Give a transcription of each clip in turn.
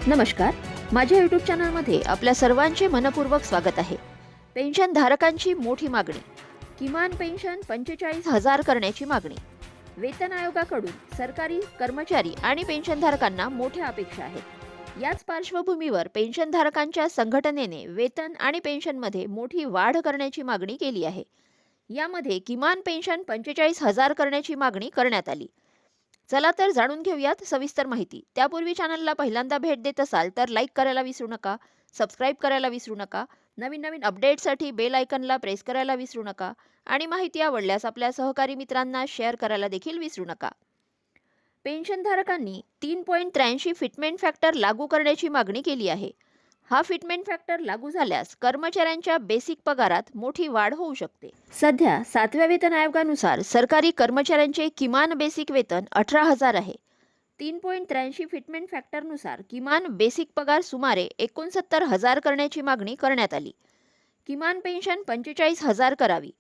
नमस्कार. माझ्या यूट्यूब चॅनलमध्ये आपल्या सर्वांचे मनपूर्वक स्वागत आहे. पेन्शन धारकांची मोठी मागणी. किमान पेन्शन 45,000 करण्याची मागणी. वेतन आयोगाकडून सरकारी कर्मचारी आणि पेन्शनधारकांना मोठ्या अपेक्षा आहेत. याच पार्श्वभूमीवर पेन्शनधारकांच्या संघटनेने वेतन आणि पेन्शनमध्ये मोठी वाढ करण्याची मागणी केली आहे. यामध्ये किमान पेन्शन 45,000 करण्याची मागणी करण्यात आली. चला तर जाणून घेऊयात सविस्तर माहिती. त्यापूर्वी चॅनलला पहिल्यांदा भेट देत असाल तर लाईक करायला विसरू नका, सबस्क्राईब करायला विसरू नका, नवीन अपडेट्ससाठी बेल आयकनला प्रेस करायला विसरू नका आणि माहिती आवडल्यास आपल्या सहकारी मित्रांना शेअर करायला देखील विसरू नका. पेन्शनधारकांनी 3.83 फिटमेंट फॅक्टर लागू करण्याची मागणी केली आहे. हा फिटमेंट फॅक्टर लागू झाल्यास कर्मचाऱ्यांच्या बेसिक पगारात मोठी वाढ होऊ शकते. सध्या 7व्या वेतन आयोगानुसार सरकारी कर्मचाऱ्यांचे किमान बेसिक वेतन 18,000 आहे. 3.83 फिटमेंट फॅक्टरनुसार किमान बेसिक पगार सुमारे 69,000 करण्याची मागणी करण्यात आली. किमान पेन्शन 45,000 करावी.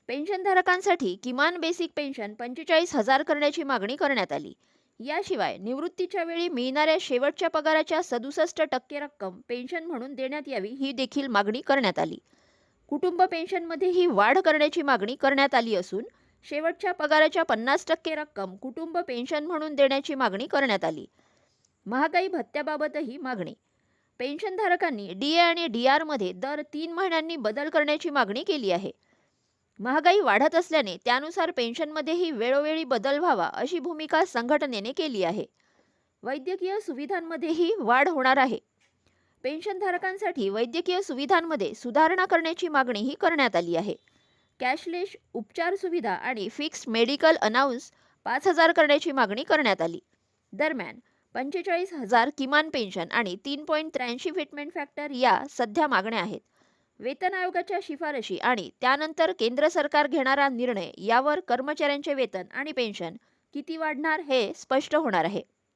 पेन्शनधारकांसाठी किमान बेसिक पेन्शन 45,000 करण्याची मागणी करण्यात आली. याशिवाय निवृत्तीच्या वेळी मिळणाऱ्या शेवटच्या पगाराच्या 67% रक्कम पेन्शन म्हणून देण्यात यावी ही देखील मागणी करण्यात आली. कुटुंब पेन्शनमध्येही वाढ करण्याची मागणी करण्यात आली असून शेवटच्या पगाराच्या 50% रक्कम कुटुंब पेन्शन म्हणून देण्याची मागणी करण्यात आली. महागाई भत्त्याबाबतही मागणी. पेन्शनधारकांनी डीए आणि डीआरमध्ये दर 3 महिन्यांनी बदल करण्याची मागणी केली आहे. महागाई वाढत असल्याने त्यानुसार पेन्शनमध्येही वेळोवेळी बदल व्हावा अशी भूमिका संघटनेने केली आहे. वैद्यकीय सुविधांमध्येही वाढ होणार आहे. पेन्शनधारकांसाठी वैद्यकीय सुविधांमध्ये सुधारणा करण्याची मागणीही करण्यात आली आहे. कॅशलेस उपचार सुविधा आणि फिक्स्ड मेडिकल अलाउन्स 5,000 करण्याची मागणी करण्यात आली. दरम्यान 45,000 किमान पेन्शन आणि 3.83 फिटमेंट फॅक्टर या सध्या मागण्या आहेत. वेतन आयोगाच्या शिफारशी आणि त्यानंतर केंद्र सरकार घेणारा निर्णय यावर कर्मचाऱ्यांचे वेतन आणि पेन्शन किती वाढणार हे स्पष्ट होणार आहे.